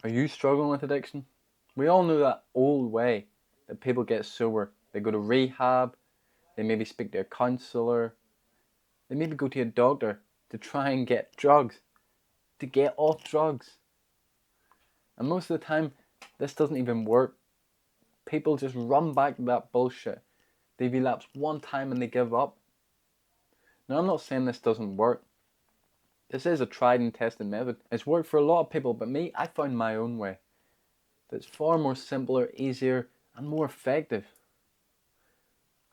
Are you struggling with addiction? We all know that old way that people get sober. They go to rehab, they maybe speak to a counselor, they maybe go to a doctor to try and get drugs, to get off drugs. And most of the time, this doesn't even work. People just run back to that bullshit. They relapse one time and they give up. Now, I'm not saying this doesn't work. This is a tried and tested method. It's worked for a lot of people, but me, I found my own way. That's far more simpler, easier, and more effective.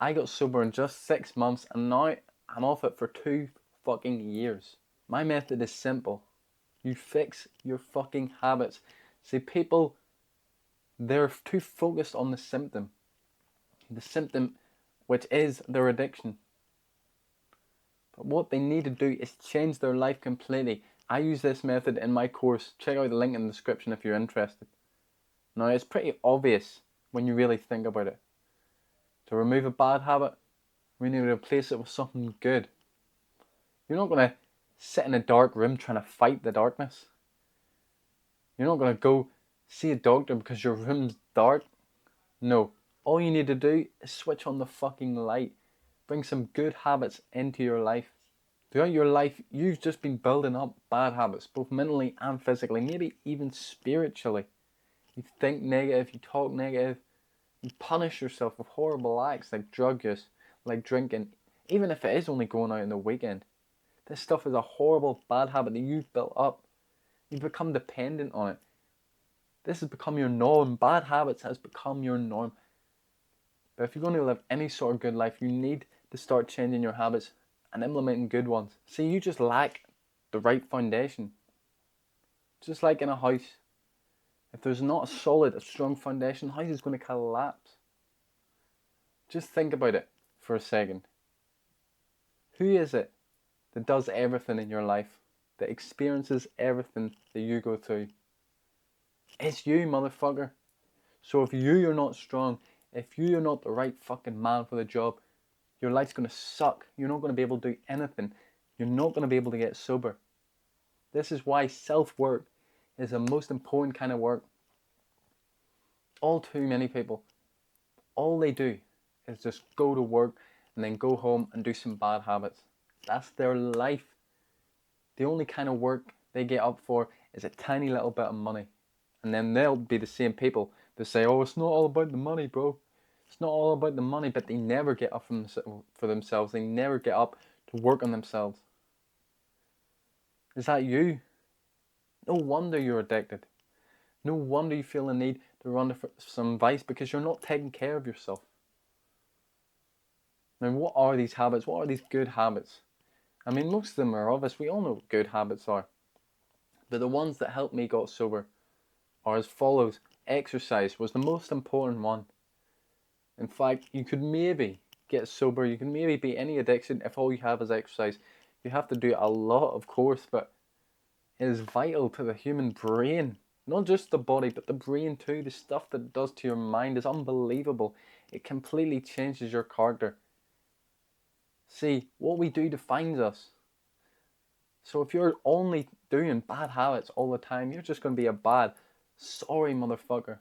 I got sober in just 6 months, and now I'm off it for 2 fucking years. My method is simple. You fix your fucking habits. See, people, they're too focused on the symptom. The symptom, which is their addiction. But what they need to do is change their life completely. I use this method in my course. Check out the link in the description if you're interested. Now, it's pretty obvious when you really think about it. To remove a bad habit, we need to replace it with something good. You're not going to sit in a dark room trying to fight the darkness. You're not going to go see a doctor because your room's dark. No. All you need to do is switch on the fucking light. Bring some good habits into your life. Throughout your life, you've just been building up bad habits, both mentally and physically, maybe even spiritually. You think negative, you talk negative, you punish yourself with horrible acts like drug use, like drinking, even if it is only going out on the weekend. This stuff is a horrible bad habit that you've built up. You've become dependent on it. This has become your norm. Bad habits has become your norm. But if you're going to live any sort of good life, you need to start changing your habits and implementing good ones. See, you just lack the right foundation. Just like in a house. If there's not a strong foundation, the house is going to collapse. Just think about it for a second. Who is it that does everything in your life, that experiences everything that you go through? It's you, motherfucker. So if you are not strong, if you are not the right fucking man for the job, your life's going to suck. You're not going to be able to do anything. You're not going to be able to get sober. This is why self-work is the most important kind of work. All too many people, all they do is just go to work and then go home and do some bad habits. That's their life. The only kind of work they get up for is a tiny little bit of money. And then they'll be the same people that say, oh, it's not all about the money, bro. It's not all about the money, but they never get up for themselves. They never get up to work on themselves. Is that you? No wonder you're addicted. No wonder you feel the need to run for some advice because you're not taking care of yourself. Now, what are these habits? What are these good habits? I mean, most of them are obvious. We all know what good habits are. But the ones that helped me got sober are as follows. Exercise was the most important one. In fact, you could maybe get sober. You can maybe beat any addiction if all you have is exercise. You have to do a lot, of course, but it is vital to the human brain. Not just the body, but the brain too. The stuff that it does to your mind is unbelievable. It completely changes your character. See, what we do defines us. So if you're only doing bad habits all the time, you're just going to be a bad, sorry motherfucker.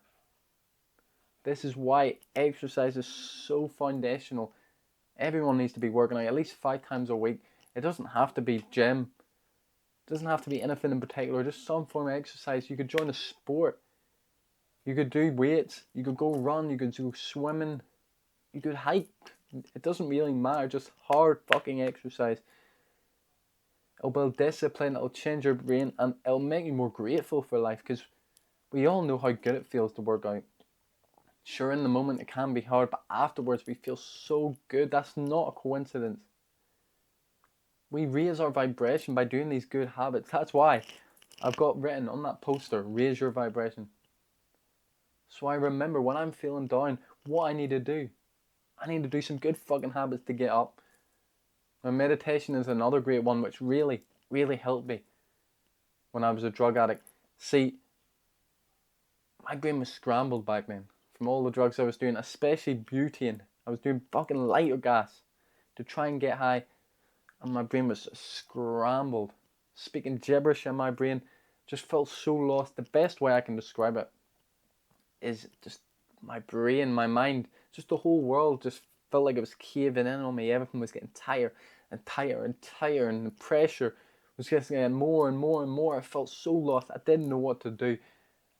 This is why exercise is so foundational. Everyone needs to be working out at least 5 times a week. It doesn't have to be gym. It doesn't have to be anything in particular. Just some form of exercise. You could join a sport. You could do weights. You could go run. You could go swimming. You could hike. It doesn't really matter. Just hard fucking exercise. It'll build discipline. It'll change your brain. And it'll make you more grateful for life. Because we all know how good it feels to work out. Sure, in the moment it can be hard, but afterwards we feel so good. That's not a coincidence. We raise our vibration by doing these good habits. That's why I've got written on that poster, raise your vibration. So I remember when I'm feeling down, what I need to do. I need to do some good fucking habits to get up. Now, meditation is another great one which really, really helped me when I was a drug addict. See, my brain was scrambled back then. From all the drugs I was doing, especially butane. I was doing fucking lighter gas to try and get high, and my brain was scrambled, speaking gibberish in my brain, Just felt so lost. The best way I can describe it is just my brain, my mind, just the whole world just felt like it was caving in on me. Everything was getting tighter and tighter and tighter, and the pressure was just getting more and more and more. I felt so lost. I didn't know what to do.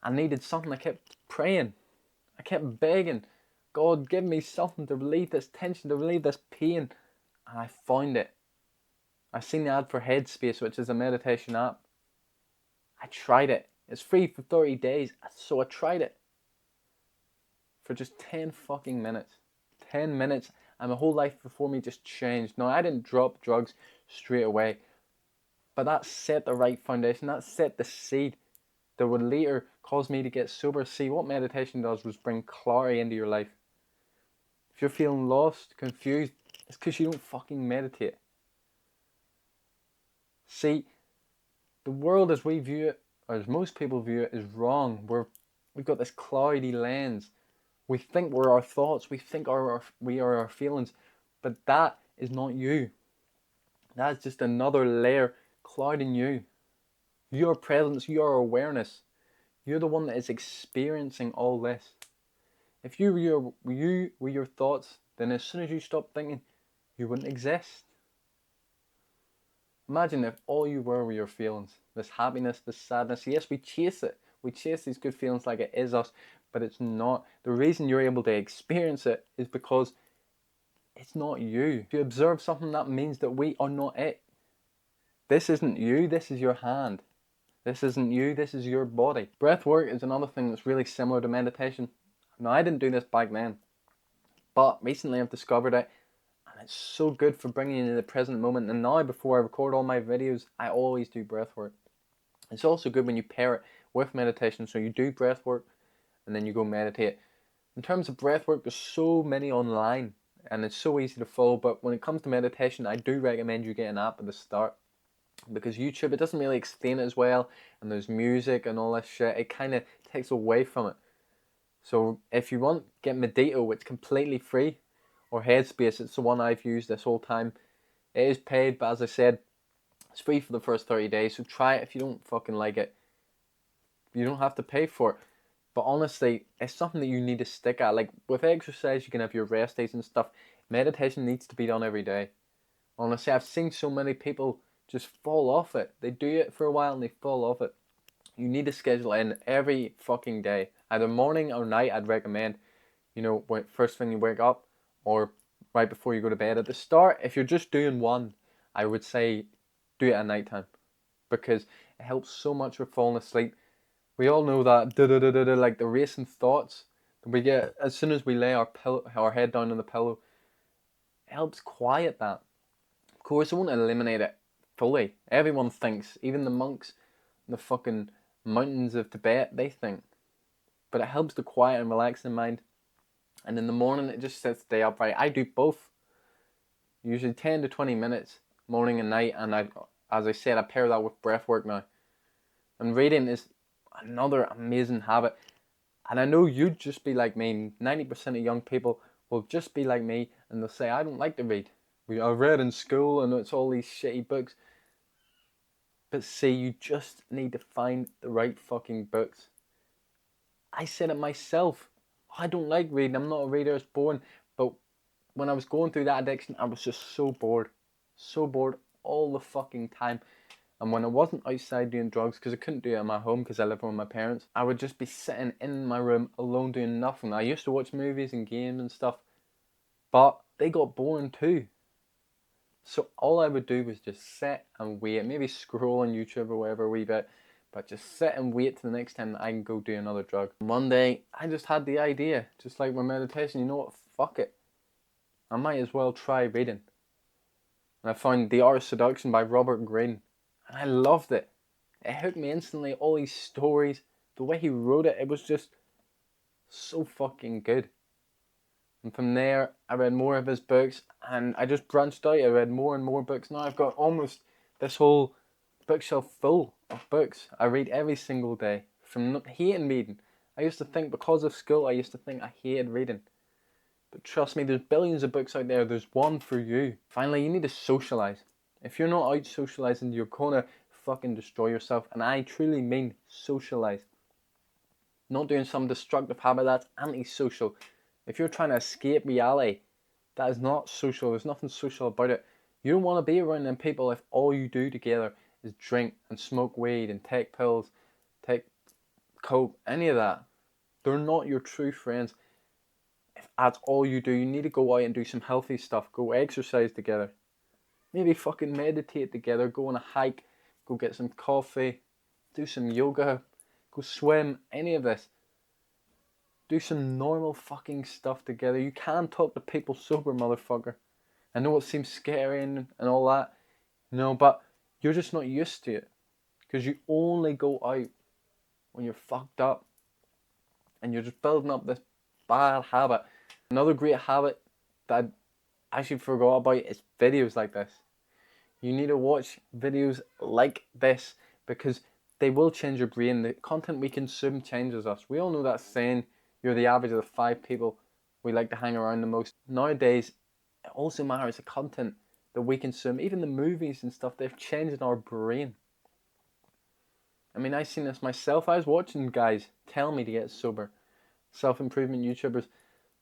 I needed something. I kept praying. I kept begging, God, give me something to relieve this tension, to relieve this pain. And I found it. I seen the ad for Headspace, which is a meditation app. I tried it. It's free for 30 days. So I tried it for just 10 fucking minutes. 10 minutes, and my whole life before me just changed. Now, I didn't drop drugs straight away, but that set the right foundation. That set the seed that would later cause me to get sober. See, what meditation does was bring clarity into your life. If you're feeling lost, confused, it's because you don't fucking meditate. See, the world as we view it, or as most people view it, is wrong. We've got this cloudy lens. We think we're our thoughts. We think we are our feelings. But that is not you. That's just another layer clouding you. Your presence, your awareness. You're the one that is experiencing all this. If you were your thoughts, then as soon as you stop thinking, you wouldn't exist. Imagine if all you were your feelings. This happiness, this sadness. Yes, we chase it. We chase these good feelings like it is us, but it's not. The reason you're able to experience it is because it's not you. If you observe something, that means that we are not it. This isn't you, this is your hand. This isn't you, this is your body. Breath work is another thing that's really similar to meditation. Now, I didn't do this back then, but recently I've discovered it, and it's so good for bringing you into the present moment. And now, before I record all my videos, I always do breath work. It's also good when you pair it with meditation. So you do breath work, and then you go meditate. In terms of breath work, there's so many online, and it's so easy to follow. But when it comes to meditation, I do recommend you get an app at the start, because YouTube, it doesn't really explain it as well, and there's music and all this shit. It kind of takes away from it. So if you want, get Medito, it's completely free, or Headspace, it's the one I've used this whole time. It is paid, but as I said, it's free for the first 30 days, so try it. If you don't fucking like it, you don't have to pay for it. But honestly, it's something that you need to stick at. Like with exercise, you can have your rest days and stuff. Meditation needs to be done every day. Honestly, I've seen so many people just fall off it. They do it for a while and they fall off it. You need to schedule in every fucking day. Either morning or night, I'd recommend. You know, first thing you wake up, or right before you go to bed. At the start, if you're just doing one, I would say do it at night time, because it helps so much with falling asleep. We all know that like the racing thoughts that we get as soon as we lay our head down on the pillow. It helps quiet that. Of course, it won't eliminate it fully. Everyone thinks, even the monks in the fucking mountains of Tibet, they think. But it helps to quiet and relax the mind. And in the morning, it just sets the day up right. I do both. Usually 10 to 20 minutes, morning and night. And as I said, I pair that with breath work now. And reading is another amazing habit. And I know you'd just be like me. 90% of young people will just be like me, and they'll say, I don't like to read. I read in school and it's all these shitty books. But see, you just need to find the right fucking books. I said it myself. I don't like reading. I'm not a reader. It's boring. But when I was going through that addiction, I was just so bored. So bored all the fucking time. And when I wasn't outside doing drugs, because I couldn't do it at my home because I live with my parents, I would just be sitting in my room alone doing nothing. I used to watch movies and games and stuff, but they got boring too. So all I would do was just sit and wait, maybe scroll on YouTube or whatever a wee bit, but just sit and wait till the next time that I can go do another drug. One day, I just had the idea, just like my meditation, you know what, fuck it. I might as well try reading. And I found The Art of Seduction by Robert Greene, and I loved it. It hooked me instantly, all these stories, the way he wrote it, it was just so fucking good. And from there, I read more of his books, and I just branched out. I read more and more books. Now I've got almost this whole bookshelf full of books. I read every single day, from not hating reading. I used to think, because of school, I used to think I hated reading. But trust me, there's billions of books out there. There's one for you. Finally, you need to socialise. If you're not out socialising, you're going to fucking destroy yourself. And I truly mean socialize. Not doing some destructive habit that's antisocial. If you're trying to escape reality, that is not social. There's nothing social about it. You don't want to be around them people if all you do together is drink and smoke weed and take pills, take coke, any of that. They're not your true friends. If that's all you do, you need to go out and do some healthy stuff. Go exercise together. Maybe fucking meditate together. Go on a hike. Go get some coffee. Do some yoga. Go swim. Any of this. Do some normal fucking stuff together. You can talk to people sober, motherfucker. I know it seems scary and all that. No, but you're just not used to it. Because you only go out when you're fucked up. And you're just building up this bad habit. Another great habit that I actually forgot about is videos like this. You need to watch videos like this because they will change your brain. The content we consume changes us. We all know that saying, you're the average of the 5 people we like to hang around the most. Nowadays, it also matters the content that we consume. Even the movies and stuff, they've changed in our brain. I mean, I've seen this myself. I was watching guys tell me to get sober. Self-improvement YouTubers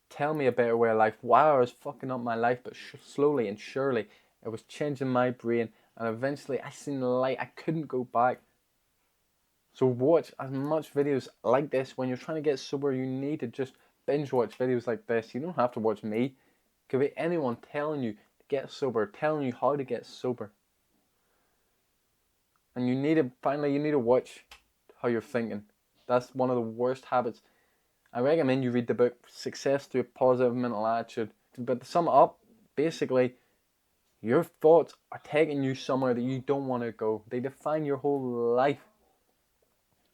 tell me a better way of life. Wow, I was fucking up my life, but slowly and surely it was changing my brain, and eventually I seen the light. I couldn't go back. So watch as much videos like this. When you're trying to get sober, you need to just binge watch videos like this. You don't have to watch me. It could be anyone telling you to get sober, telling you how to get sober. And you need to watch how you're thinking. That's one of the worst habits. I recommend you read the book Success Through a Positive Mental Attitude. But to sum it up, basically, your thoughts are taking you somewhere that you don't want to go. They define your whole life.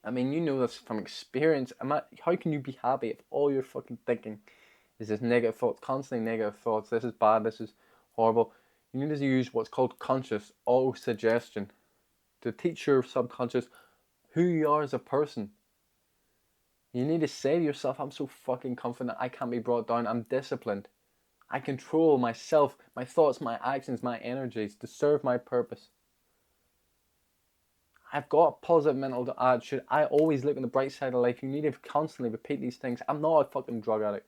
I mean, you know this from experience. How can you be happy if all you're fucking thinking is this negative thoughts, constantly negative thoughts? This is bad, this is horrible. You need to use what's called conscious auto-suggestion to teach your subconscious who you are as a person. You need to say to yourself, I'm so fucking confident, I can't be brought down, I'm disciplined. I control myself, my thoughts, my actions, my energies to serve my purpose. I've got a positive mental attitude. I always look on the bright side of life. You need to constantly repeat these things. I'm not a fucking drug addict.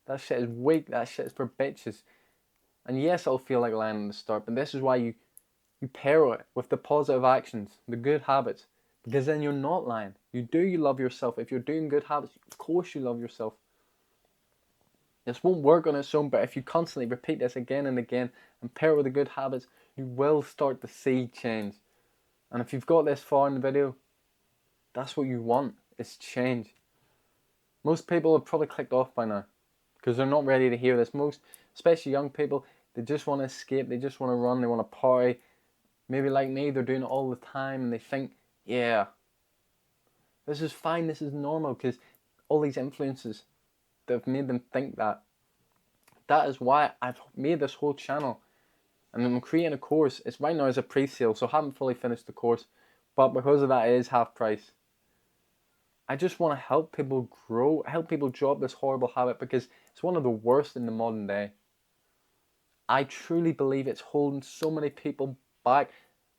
That shit is weak. That shit is for bitches. And yes, I'll feel like lying in the start, but this is why you pair it with the positive actions, the good habits, because then you're not lying. You love yourself. If you're doing good habits, of course you love yourself. This won't work on its own, but if you constantly repeat this again and again and pair it with the good habits, you will start to see change. And if you've got this far in the video, that's what you want, is change. Most people have probably clicked off by now because they're not ready to hear this. Most, especially young people, they just want to escape, they just want to run, they want to party. Maybe like me, they're doing it all the time and they think, yeah, this is fine, this is normal, because all these influences that have made them think that. That is why I've made this whole channel. And I'm creating a course. It's right now as a pre-sale, so I haven't fully finished the course. But because of that, it is half price. I just want to help people grow, help people drop this horrible habit because it's one of the worst in the modern day. I truly believe it's holding so many people back.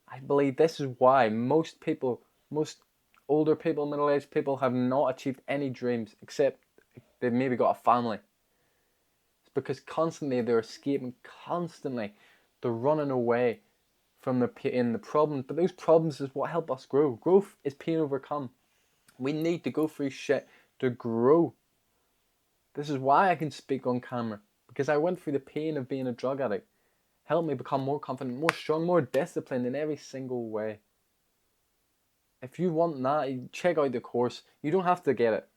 I believe this is why most people, most older people, middle-aged people have not achieved any dreams except they've maybe got a family. It's because constantly they're escaping, constantly they're running away from the pain and the problems. But those problems is what help us grow. Growth is pain overcome. We need to go through shit to grow. This is why I can speak on camera, because I went through the pain of being a drug addict. Helped me become more confident, more strong, more disciplined in every single way. If you want that, check out the course. You don't have to get it.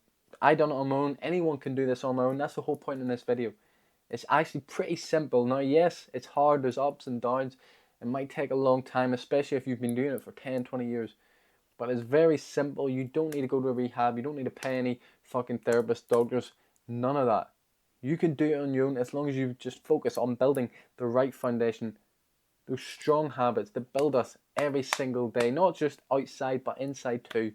I done it on my own. Anyone can do this on their own. That's the whole point in this video. It's actually pretty simple. Now, yes, it's hard. There's ups and downs. It might take a long time, especially if you've been doing it for 10, 20 years. But it's very simple. You don't need to go to a rehab. You don't need to pay any fucking therapists, doctors. None of that. You can do it on your own as long as you just focus on building the right foundation. Those strong habits that build us every single day. Not just outside, but inside too.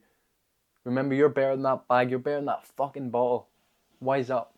Remember, you're better than that bag. You're better than that fucking bottle. Wise up.